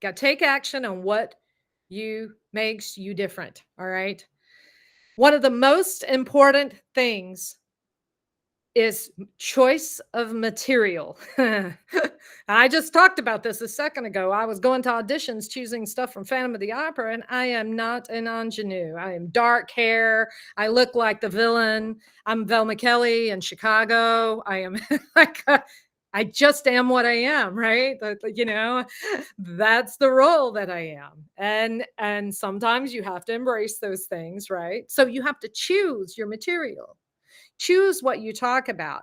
Got to take action on what makes you different. All right. One of the most important things is choice of material. I just talked about this a second ago. I was going to auditions choosing stuff from Phantom of the Opera, and I am not an ingenue. I am dark hair. I look like the villain. I'm Velma Kelly in Chicago. I am like, I just am what I am, right? That's the role that I am. And sometimes you have to embrace those things, right? So you have to choose your material. Choose what you talk about.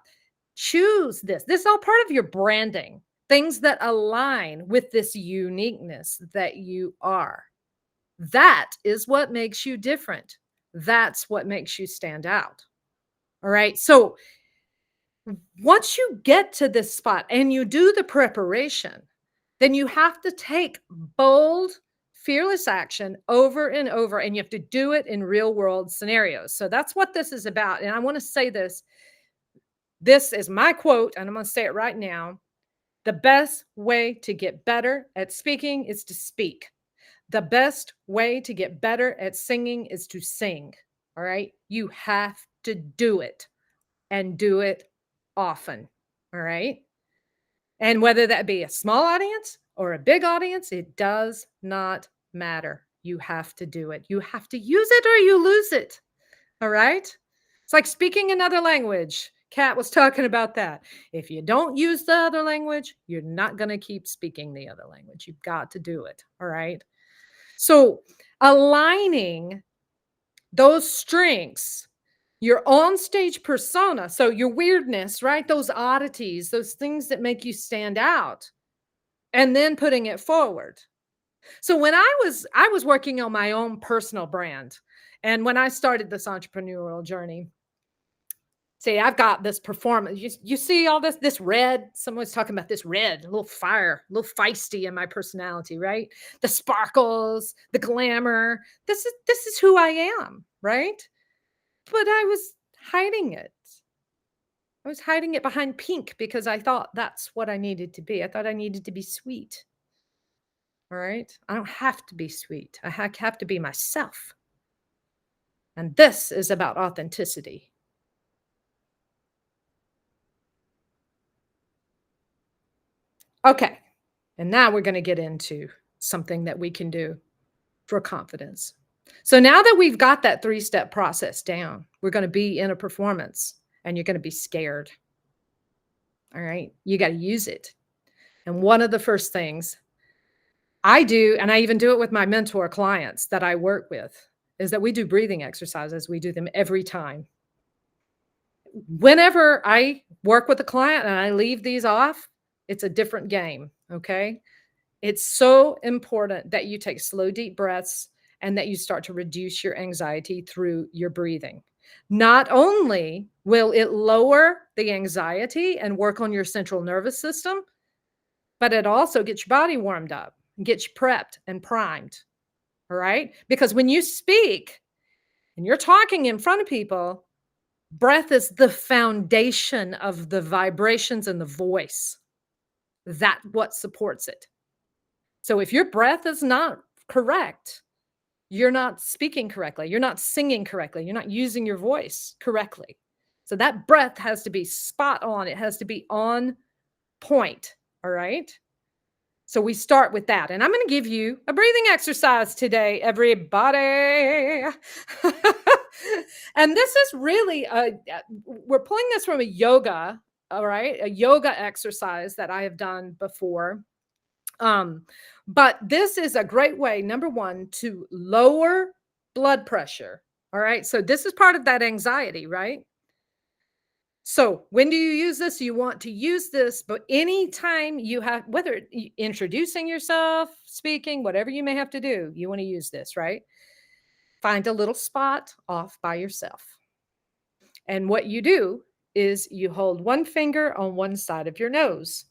Choose this. This is all part of your branding, things that align with this uniqueness that you are. That is what makes you different. That's what makes you stand out. All right. So once you get to this spot and you do the preparation, then you have to take bold, fearless action over and over, and you have to do it in real world scenarios. So that's what this is about. And I want to say this. This is my quote, and I'm going to say it right now. The best way to get better at speaking is to speak. The best way to get better at singing is to sing. All right. You have to do it and do it often. All right. And whether that be a small audience or a big audience, it does not matter. You have to do it. You have to use it or you lose it. All right. It's like speaking another language. Kat was talking about that. If you don't use the other language, you're not going to keep speaking the other language. You've got to do it. All right. So aligning those strengths, your on-stage persona, so your weirdness, right? Those oddities, those things that make you stand out, and then putting it forward. So when I was working on my own personal brand, and when I started this entrepreneurial journey, see, I've got this performance. You see all this red. Someone's talking about this red, a little fire, a little feisty in my personality, right? The sparkles, the glamour. This is who I am, right? But I was hiding it. I was hiding it behind pink because I thought that's what I needed to be. I thought I needed to be sweet. All right. I don't have to be sweet. I have to be myself. And this is about authenticity. Okay. And now we're going to get into something that we can do for confidence. So now that we've got that 3-step process down, we're going to be in a performance and you're going to be scared. All right. You got to use it. And one of the first things I do, and I even do it with my mentor clients that I work with, is that we do breathing exercises. We do them every time. Whenever I work with a client and I leave these off, it's a different game. Okay. It's so important that you take slow, deep breaths and that you start to reduce your anxiety through your breathing. Not only will it lower the anxiety and work on your central nervous system, but it also gets your body warmed up, gets you prepped and primed. All right. Because when you speak and you're talking in front of people, breath is the foundation of the vibrations in the voice. That's what supports it. So if your breath is not correct, you're not speaking correctly. You're not singing correctly. You're not using your voice correctly. So that breath has to be spot on. It has to be on point. All right. So we start with that. And I'm going to give you a breathing exercise today, everybody. And this is really, we're pulling this from a yoga, all right, a yoga exercise that I have done before. But this is a great way, number one, to lower blood pressure. All right. So this is part of that anxiety, right? So when do you use this? You want to use this, but anytime you have, whether introducing yourself, speaking, whatever you may have to do, you want to use this, right? Find a little spot off by yourself. And what you do is you hold one finger on one side of your nose.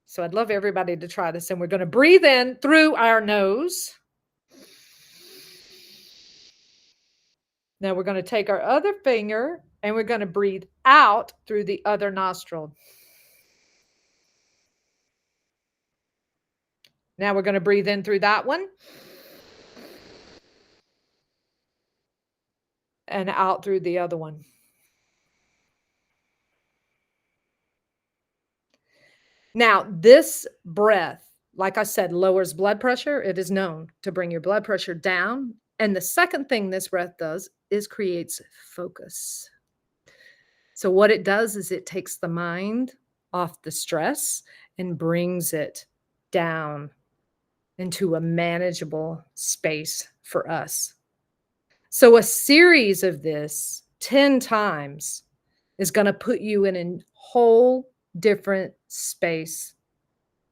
So I'd love everybody to try this. And we're going to breathe in through our nose. Now we're going to take our other finger and we're going to breathe out through the other nostril. Now we're going to breathe in through that one and out through the other one. Now, this breath, like I said, lowers blood pressure. It is known to bring your blood pressure down. And the second thing this breath does is creates focus. So, what it does is it takes the mind off the stress and brings it down into a manageable space for us. So, a series of this 10 times is going to put you in a whole different space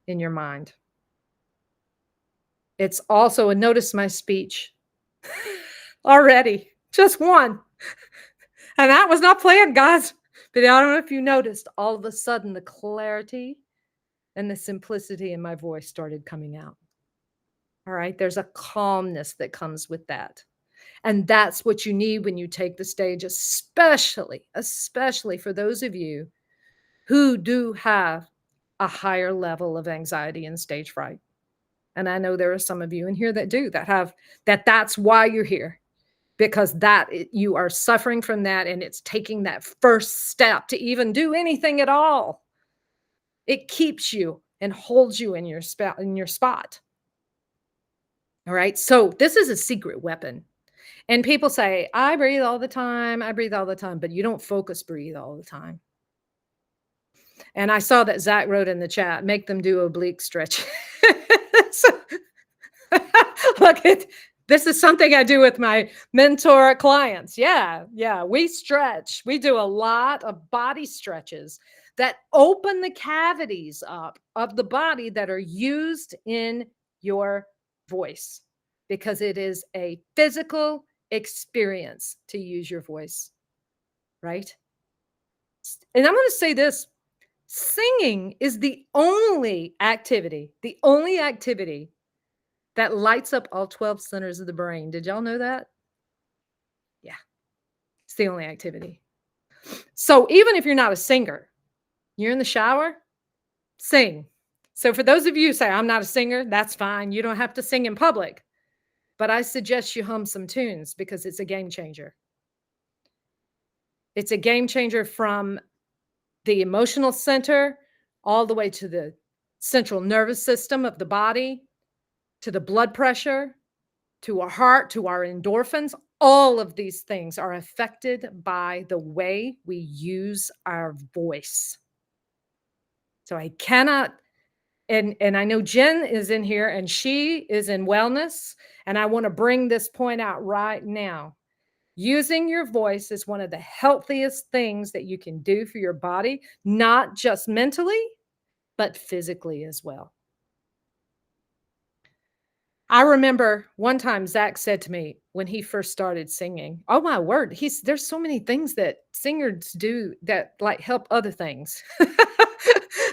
in your mind. It's also, and notice my speech already, just one. And that was not planned, guys. But I don't know if you noticed, all of a sudden the clarity and the simplicity in my voice started coming out. All right. There's a calmness that comes with that. And that's what you need when you take the stage, especially for those of you who do have a higher level of anxiety and stage fright. And I know there are some of you in here that do, that have that's why you're here, because you are suffering from that, and it's taking that first step to even do anything at all. It keeps you and holds you in your spot. All right. So this is a secret weapon. And people say, I breathe all the time. I breathe all the time, but you don't focus breathe all the time. And I saw that Zach wrote in the chat, make them do oblique stretch. So, look, this is something I do with my mentor clients. Yeah, we stretch. We do a lot of body stretches that open the cavities up of the body that are used in your voice, because it is a physical experience to use your voice, right? And I'm going to say this. Singing is the only activity that lights up all 12 centers of the brain. Did y'all know that? Yeah, it's the only activity. So even if you're not a singer, you're in the shower, sing. So for those of you who say, I'm not a singer, that's fine. You don't have to sing in public. But I suggest you hum some tunes, because it's a game changer. It's a game changer from the emotional center all the way to the central nervous system of the body, to the blood pressure, to our heart, to our endorphins. All of these things are affected by the way we use our voice. So I cannot, and I know Jen is in here and she is in wellness, and I want to bring this point out right now. Using your voice is one of the healthiest things that you can do for your body, not just mentally, but physically as well. I remember one time Zach said to me when he first started singing, oh my word, there's so many things that singers do that like help other things. I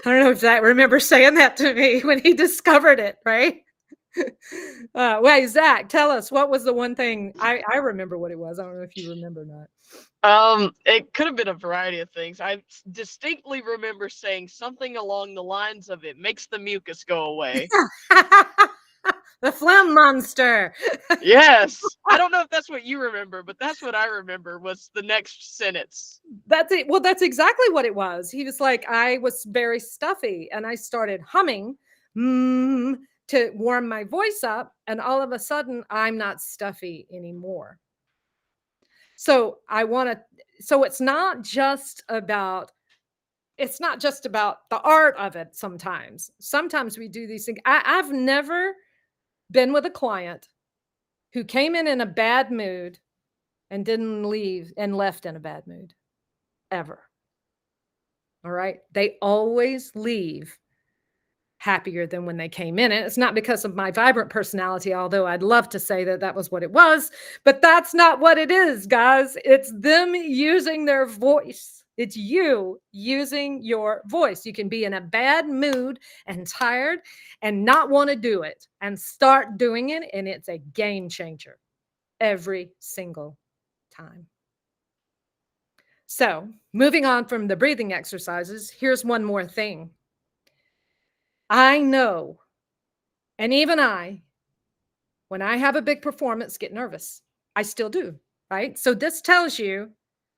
don't know if Zach remembers saying that to me when he discovered it, right? Wait, Zach, tell us, what was the one thing? I remember what it was. I don't know if you remember or not. It could have been a variety of things. I distinctly remember saying something along the lines of, it makes the mucus go away. The phlegm monster. Yes. I don't know if that's what you remember, but that's what I remember was the next sentence. That's it. Well, that's exactly what it was. He was like, I was very stuffy and I started humming to warm my voice up. And all of a sudden, I'm not stuffy anymore. So it's not just about the art of it. Sometimes we do these things. I've never been with a client who came in a bad mood and didn't leave and left in a bad mood, ever. All right. They always leave happier than when they came in. And it's not because of my vibrant personality, although I'd love to say that was what it was, but that's not what it is, guys. It's them using their voice. It's you using your voice. You can be in a bad mood and tired and not want to do it and start doing it. And it's a game changer every single time. So moving on from the breathing exercises, here's one more thing. I know And even I, when I have a big performance, get nervous. I still do, right? So this tells you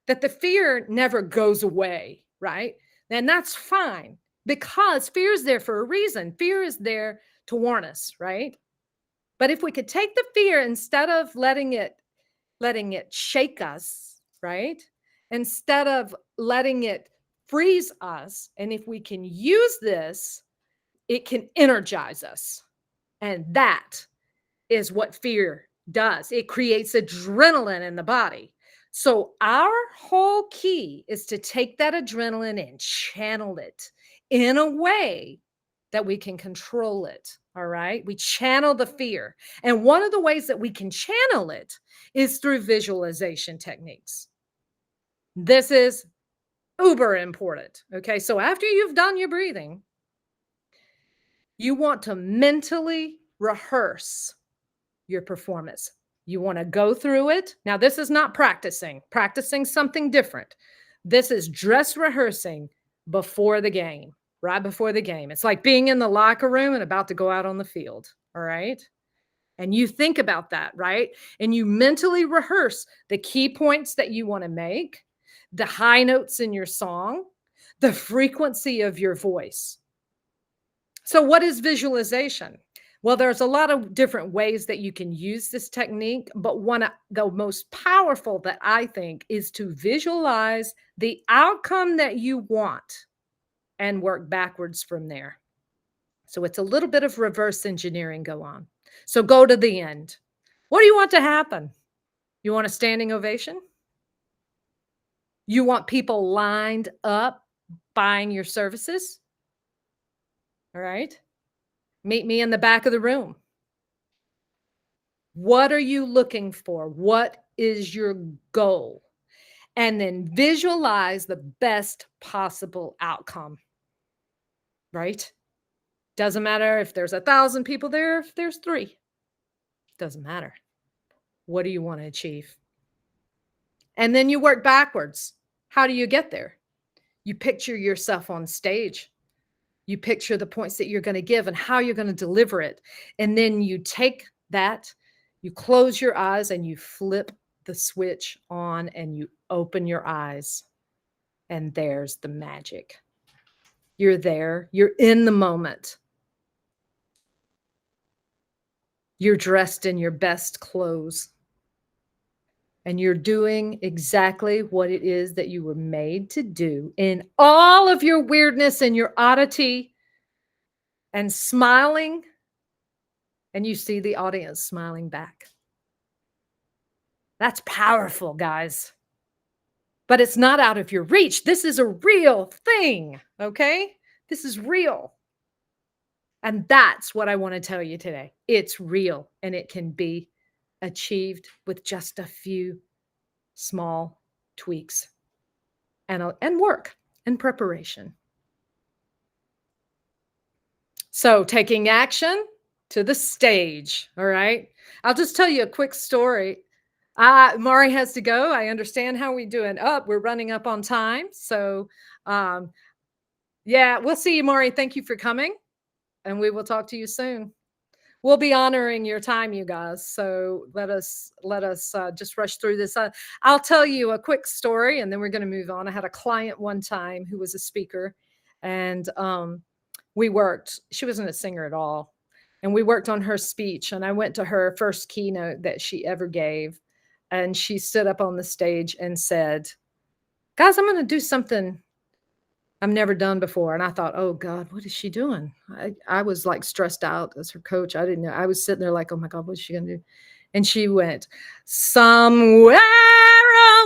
that the fear never goes away, right? And that's fine because fear is there for a reason. Fear is there to warn us, right? But if we could take the fear instead of letting it shake us, right? Instead of letting it freeze us, and if we can use this, it can energize us. And that is what fear does. It creates adrenaline in the body. So, our whole key is to take that adrenaline and channel it in a way that we can control it. All right. We channel the fear. And one of the ways that we can channel it is through visualization techniques. This is uber important. Okay. So, after you've done your breathing, you want to mentally rehearse your performance. You want to go through it. Now, this is not practicing something different. This is dress rehearsing before the game, right before the game. It's like being in the locker room and about to go out on the field. All right. And you think about that, right? And you mentally rehearse the key points that you want to make, the high notes in your song, the frequency of your voice. So, what is visualization? Well, there's a lot of different ways that you can use this technique, but one of the most powerful that I think is to visualize the outcome that you want and work backwards from there. So, it's a little bit of reverse engineering go on. So, go to the end. What do you want to happen? You want a standing ovation? You want people lined up buying your services? All right. Meet me in the back of the room. What are you looking for? What is your goal? And then visualize the best possible outcome, right? Doesn't matter if there's 1,000 people there, if there's 3. Doesn't matter. What do you want to achieve? And then you work backwards. How do you get there? You picture yourself on stage. You picture the points that you're going to give and how you're going to deliver it. And then you take that, you close your eyes and you flip the switch on and you open your eyes. And there's the magic. You're there, you're in the moment. You're dressed in your best clothes. And you're doing exactly what it is that you were made to do in all of your weirdness and your oddity and smiling. And you see the audience smiling back. That's powerful, guys. But it's not out of your reach. This is a real thing, okay? This is real. And that's what I want to tell you today. It's real and it can be achieved with just a few small tweaks and work and preparation. So, taking action to the stage, all right? I'll just tell you a quick story. Mari has to go. I understand how we doing. We're running up on time. So, yeah, we'll see you, Mari. Thank you for coming, and we will talk to you soon. We'll be honoring your time, you guys. So let us just rush through this. I'll tell you a quick story, and then we're going to move on. I had a client one time who was a speaker, and we worked. She wasn't a singer at all, and we worked on her speech. And I went to her first keynote that she ever gave, and she stood up on the stage and said, "Guys, I'm going to do something I've never done before." And I thought, oh God, what is she doing? I was like stressed out as her coach. I didn't know. I was sitting there like, oh my God, what is she going to do? And she went, "Somewhere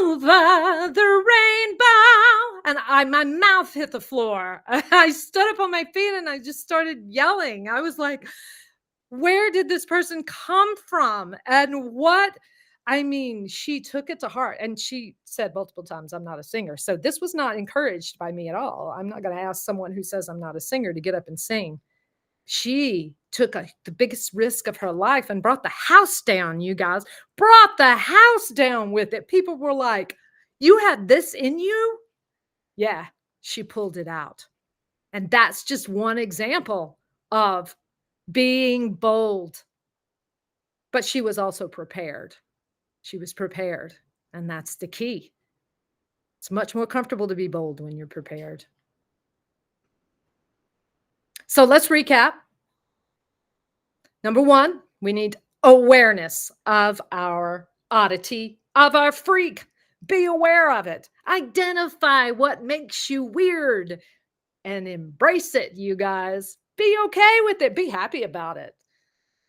over the rainbow." And my mouth hit the floor. I stood up on my feet and I just started yelling. I was like, where did this person come from? And what? I mean, she took it to heart and she said multiple times, "I'm not a singer." So this was not encouraged by me at all. I'm not going to ask someone who says I'm not a singer to get up and sing. She took the biggest risk of her life and brought the house down, you guys. Brought the house down with it. People were like, "You had this in you?" Yeah, she pulled it out. And that's just one example of being bold. But she was also prepared. She was prepared, and that's the key. It's much more comfortable to be bold when you're prepared. So let's recap. Number one, we need awareness of our oddity, of our freak. Be aware of it. Identify what makes you weird and embrace it, you guys. Be okay with it. Be happy about it.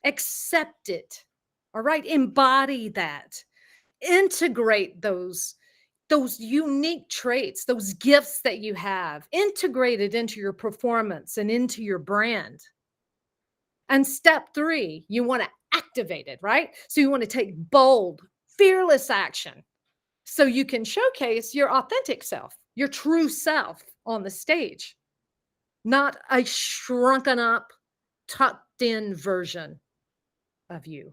Accept it. All right. Embody that. Integrate those unique traits, those gifts that you have. Integrate it into your performance and into your brand. And step three, you want to activate it, right? So you want to take bold, fearless action so you can showcase your authentic self, your true self on the stage, not a shrunken up, tucked in version of you.